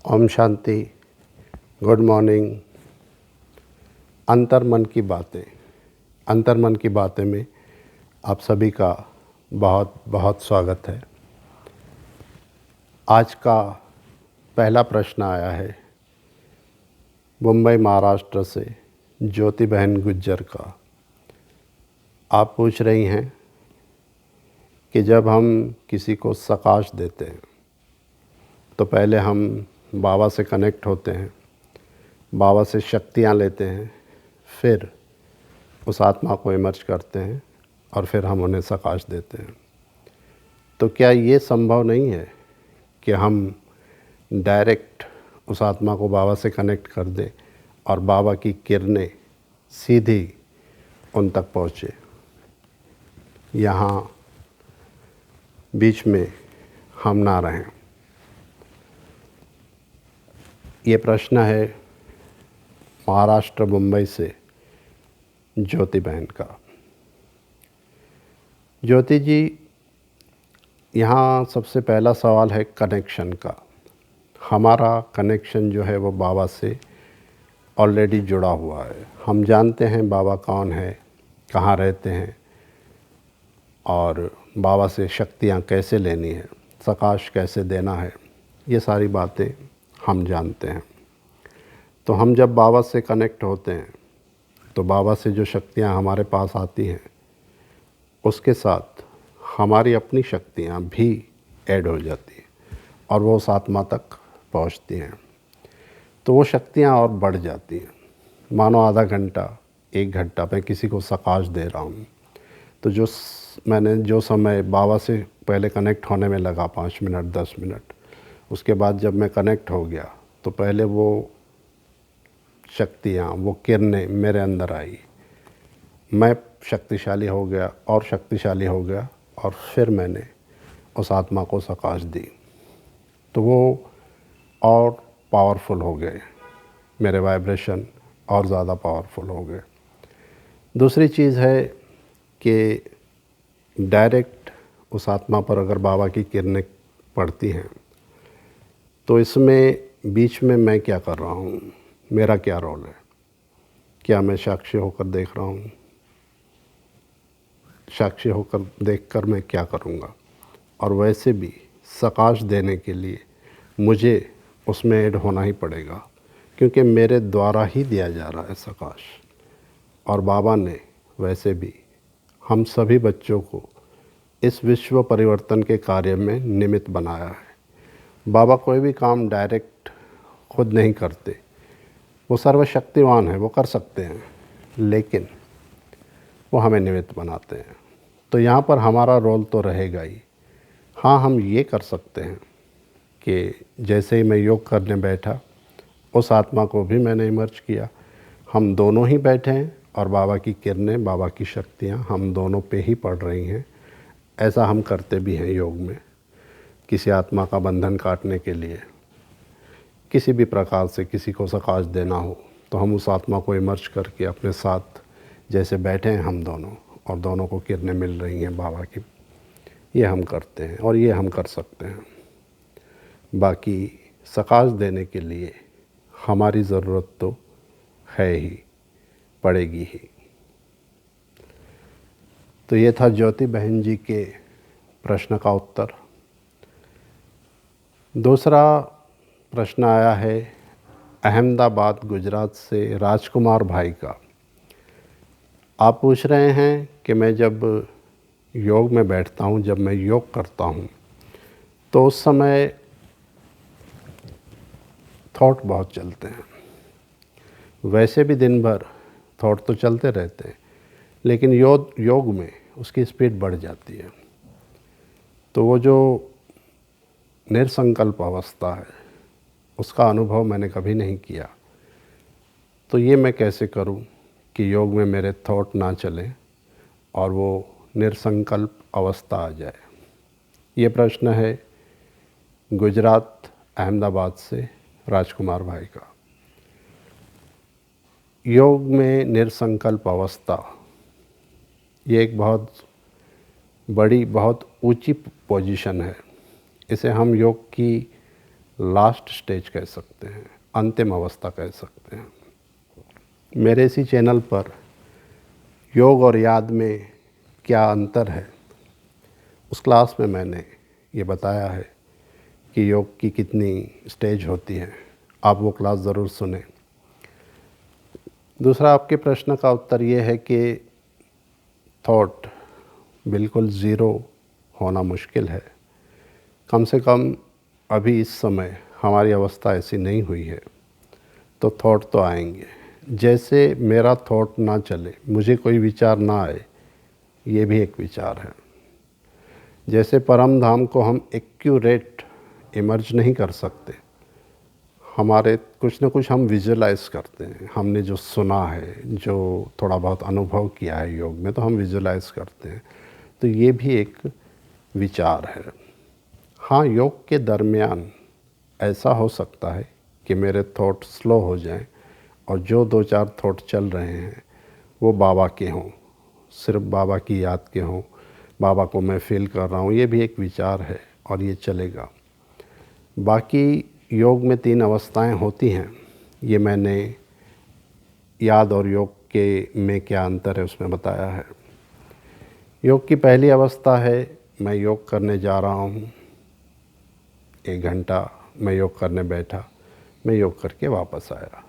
Om Shanti. Good morning. अंतर्मन की बातें। अंतर्मन की बातें में आप सभी का बहुत बहुत स्वागत है। आज का पहला प्रश्न आया है मुंबई महाराष्ट्र से ज्योति बहन गुज्जर का। आप पूछ रही हैं कि जब हम किसी को सकाश देते हैं तो पहले हम बाबा से कनेक्ट होते हैं, बाबा से शक्तियाँ लेते हैं, फिर उस आत्मा को इमर्ज करते हैं और फिर हम उन्हें सकाश देते हैं। तो क्या ये संभव नहीं है कि हम डायरेक्ट उस आत्मा को बाबा से कनेक्ट कर दें और बाबा की किरणें सीधी उन तक पहुँचे? यहाँ बीच में हम ना रहें। ये प्रश्न है महाराष्ट्र मुंबई से ज्योति बहन का। ज्योति जी, यहाँ सबसे पहला सवाल है कनेक्शन का। हमारा कनेक्शन जो है वो बाबा से ऑलरेडी जुड़ा हुआ है। हम जानते हैं बाबा कौन है, कहाँ रहते हैं और बाबा से शक्तियाँ कैसे लेनी है, सकाश कैसे देना है, ये सारी बातें हम जानते हैं। तो हम जब बाबा से कनेक्ट होते हैं तो बाबा से जो शक्तियाँ हमारे पास आती हैं उसके साथ हमारी अपनी शक्तियाँ भी ऐड हो जाती हैं और वो उस आत्मा तक पहुँचती हैं। तो वो शक्तियाँ और बढ़ जाती हैं। मानो आधा घंटा, 1 घंटा मैं किसी को सकाश दे रहा हूँ तो मैंने जो समय बाबा से पहले कनेक्ट होने में लगा 5 मिनट 10 मिनट, उसके बाद जब मैं कनेक्ट हो गया तो पहले वो शक्तियाँ, वो किरणें मेरे अंदर आई, मैं शक्तिशाली हो गया और शक्तिशाली हो गया और फिर मैंने उस आत्मा को सकाश दी तो वो और पावरफुल हो गए, मेरे वाइब्रेशन और ज़्यादा पावरफुल हो गए। दूसरी चीज़ है कि डायरेक्ट उस आत्मा पर अगर बाबा की किरणें पड़ती हैं तो इसमें बीच में मैं क्या कर रहा हूँ, मेरा क्या रोल है? क्या मैं साक्षी होकर देख रहा हूँ? साक्षी होकर देखकर मैं क्या करूँगा? और वैसे भी सकाश देने के लिए मुझे उसमें ऐड होना ही पड़ेगा, क्योंकि मेरे द्वारा ही दिया जा रहा है सकाश। और बाबा ने वैसे भी हम सभी बच्चों को इस विश्व परिवर्तन के कार्य में निमित्त बनाया है। बाबा कोई भी काम डायरेक्ट खुद नहीं करते, वो सर्वशक्तिवान है, वो कर सकते हैं, लेकिन वो हमें निमित्त बनाते हैं। तो यहाँ पर हमारा रोल तो रहेगा ही। हाँ, हम ये कर सकते हैं कि जैसे ही मैं योग करने बैठा उस आत्मा को भी मैंने इमर्ज किया, हम दोनों ही बैठे हैं और बाबा की किरणें, बाबा की शक्तियाँ हम दोनों पे ही पड़ रही हैं। ऐसा हम करते भी हैं योग में। किसी आत्मा का बंधन काटने के लिए, किसी भी प्रकार से किसी को सकाश देना हो तो हम उस आत्मा को इमर्ज करके अपने साथ जैसे बैठे हैं हम दोनों, और दोनों को किरणें मिल रही हैं बाबा की, ये हम करते हैं और ये हम कर सकते हैं। बाकी सकाश देने के लिए हमारी ज़रूरत तो है ही, पड़ेगी ही। तो ये था ज्योति बहन जी के प्रश्न का उत्तर। दूसरा प्रश्न आया है अहमदाबाद गुजरात से राजकुमार भाई का। आप पूछ रहे हैं कि मैं जब योग में बैठता हूँ, जब मैं योग करता हूँ तो उस समय थॉट बहुत चलते हैं। वैसे भी दिन भर थॉट तो चलते रहते हैं, लेकिन योग में उसकी स्पीड बढ़ जाती है। तो वो जो निरसंकल्प अवस्था है उसका अनुभव मैंने कभी नहीं किया। तो ये मैं कैसे करूं कि योग में मेरे थॉट ना चलें और वो निरसंकल्प अवस्था आ जाए? ये प्रश्न है गुजरात अहमदाबाद से राजकुमार भाई का। योग में निरसंकल्प अवस्था ये एक बहुत बड़ी, बहुत ऊंची पोजीशन है। इसे हम योग की लास्ट स्टेज कह सकते हैं, अंतिम अवस्था कह सकते हैं। मेरे इसी चैनल पर योग और याद में क्या अंतर है, उस क्लास में मैंने ये बताया है कि योग की कितनी स्टेज होती है। आप वो क्लास ज़रूर सुनें। दूसरा, आपके प्रश्न का उत्तर ये है कि थॉट बिल्कुल ज़ीरो होना मुश्किल है। कम से कम अभी इस समय हमारी अवस्था ऐसी नहीं हुई है, तो थॉट तो आएंगे। जैसे मेरा थॉट ना चले, मुझे कोई विचार ना आए, ये भी एक विचार है। जैसे परम धाम को हम एक्यूरेट इमर्ज नहीं कर सकते, हमारे कुछ न कुछ हम विजुलाइज करते हैं। हमने जो सुना है, जो थोड़ा बहुत अनुभव किया है योग में, तो हम विजुलाइज करते हैं। तो ये भी एक विचार है। हाँ, योग के दरमियान ऐसा हो सकता है कि मेरे थॉट स्लो हो जाएं और जो 2-4 थॉट चल रहे हैं वो बाबा के हों, सिर्फ बाबा की याद के हों, बाबा को मैं फील कर रहा हूँ, ये भी एक विचार है और ये चलेगा। बाकी योग में 3 अवस्थाएं होती हैं। ये मैंने याद और योग के में क्या अंतर है उसमें बताया है। योग की पहली अवस्था है, मैं योग करने जा रहा हूँ, 1 घंटा मैं योग करने बैठा, मैं योग करके वापस आया।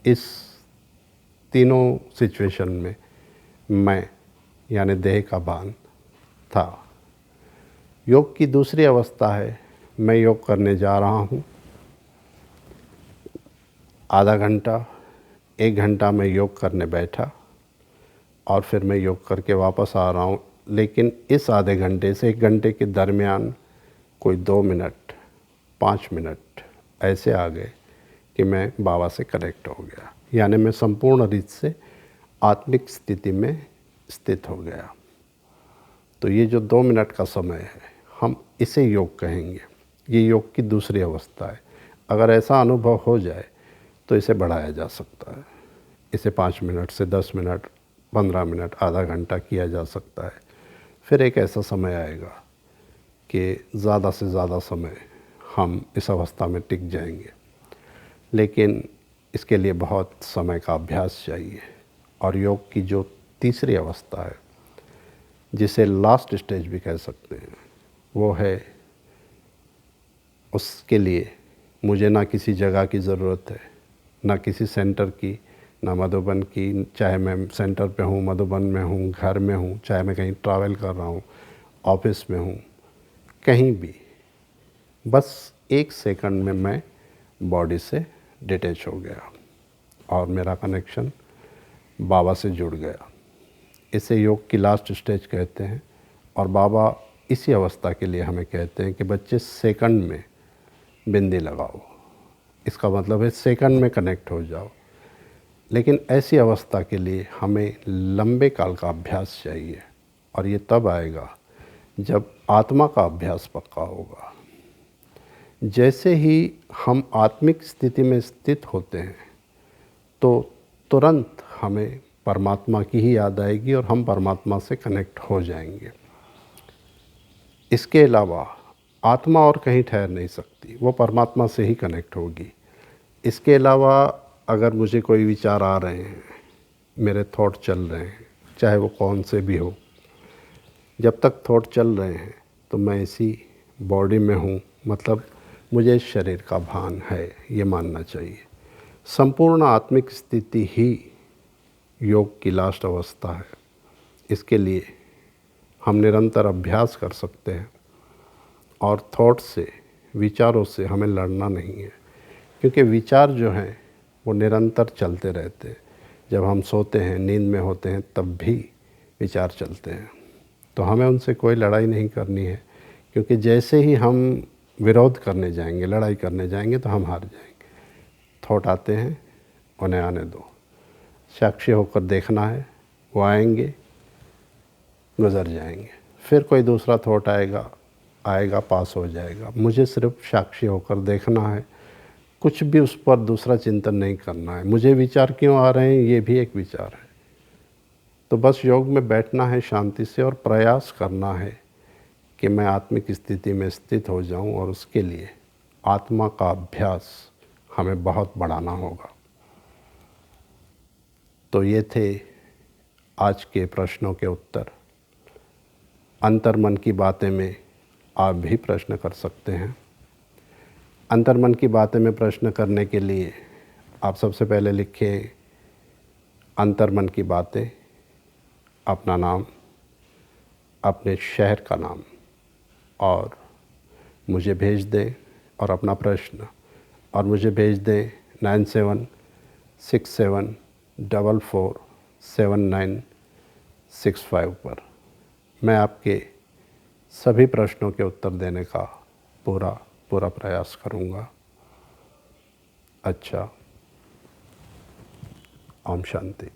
इस तीनों सिचुएशन में मैं यानी देह का भान था। योग की दूसरी अवस्था है, मैं योग करने जा रहा हूँ, आधा घंटा 1 घंटा मैं योग करने बैठा और फिर मैं योग करके वापस आ रहा हूँ। लेकिन इस आधे घंटे से 1 घंटे के दरमियान कोई 2 मिनट 5 मिनट ऐसे आ गए कि मैं बाबा से कनेक्ट हो गया, यानी मैं संपूर्ण रीत से आत्मिक स्थिति में स्थित हो गया। तो ये जो 2 मिनट का समय है, हम इसे योग कहेंगे। ये योग की दूसरी अवस्था है। अगर ऐसा अनुभव हो जाए तो इसे बढ़ाया जा सकता है। इसे 5 मिनट से 10 मिनट, 15 मिनट, आधा घंटा किया जा सकता है। फिर एक ऐसा समय आएगा कि ज़्यादा से ज़्यादा समय हम इस अवस्था में टिक जाएंगे, लेकिन इसके लिए बहुत समय का अभ्यास चाहिए। और योग की जो तीसरी अवस्था है, जिसे लास्ट स्टेज भी कह सकते हैं, वो है, उसके लिए मुझे ना किसी जगह की ज़रूरत है, ना किसी सेंटर की, ना मधुबन की। चाहे मैं सेंटर पे हूँ, मधुबन में हूँ, घर में हूँ, चाहे मैं कहीं ट्रैवल कर रहा हूँ, ऑफिस में हूँ, कहीं भी, बस 1 सेकंड में मैं बॉडी से डिटैच हो गया और मेरा कनेक्शन बाबा से जुड़ गया। इसे योग की लास्ट स्टेज कहते हैं। और बाबा इसी अवस्था के लिए हमें कहते हैं कि बच्चे सेकंड में बिंदी लगाओ। इसका मतलब है सेकंड में कनेक्ट हो जाओ। लेकिन ऐसी अवस्था के लिए हमें लंबे काल का अभ्यास चाहिए, और ये तब आएगा जब आत्मा का अभ्यास पक्का होगा। जैसे ही हम आत्मिक स्थिति में स्थित होते हैं तो तुरंत हमें परमात्मा की ही याद आएगी और हम परमात्मा से कनेक्ट हो जाएंगे। इसके अलावा आत्मा और कहीं ठहर नहीं सकती, वो परमात्मा से ही कनेक्ट होगी। इसके अलावा अगर मुझे कोई विचार आ रहे हैं, मेरे थॉट चल रहे हैं, चाहे वो कौन से भी हो, जब तक थॉट चल रहे हैं तो मैं इसी बॉडी में हूँ, मतलब मुझे इस शरीर का भान है, ये मानना चाहिए। संपूर्ण आत्मिक स्थिति ही योग की लास्ट अवस्था है। इसके लिए हम निरंतर अभ्यास कर सकते हैं और थॉट से, विचारों से हमें लड़ना नहीं है, क्योंकि विचार जो हैं वो निरंतर चलते रहते हैं। जब हम सोते हैं, नींद में होते हैं, तब भी विचार चलते हैं। तो हमें उनसे कोई लड़ाई नहीं करनी है, क्योंकि जैसे ही हम विरोध करने जाएंगे, लड़ाई करने जाएंगे, तो हम हार जाएंगे। थॉट आते हैं, उन्हें आने दो, साक्षी होकर देखना है, वो आएंगे, गुज़र जाएंगे। फिर कोई दूसरा थॉट आएगा, पास हो जाएगा। मुझे सिर्फ साक्षी होकर देखना है, कुछ भी उस पर दूसरा चिंतन नहीं करना है। मुझे विचार क्यों आ रहे हैं, ये भी एक विचार है। तो बस योग में बैठना है शांति से और प्रयास करना है कि मैं आत्मिक स्थिति में स्थित हो जाऊं, और उसके लिए आत्मा का अभ्यास हमें बहुत बढ़ाना होगा। तो ये थे आज के प्रश्नों के उत्तर। अंतर्मन की बातें में आप भी प्रश्न कर सकते हैं। अंतर्मन की बातें में प्रश्न करने के लिए आप सबसे पहले लिखें अंतर्मन की बातें, अपना नाम, अपने शहर का नाम और मुझे भेज दें, और अपना प्रश्न, और मुझे भेज दें 9767447965 पर। मैं आपके सभी प्रश्नों के उत्तर देने का पूरा प्रयास करूँगा। अच्छा, ओम शांति।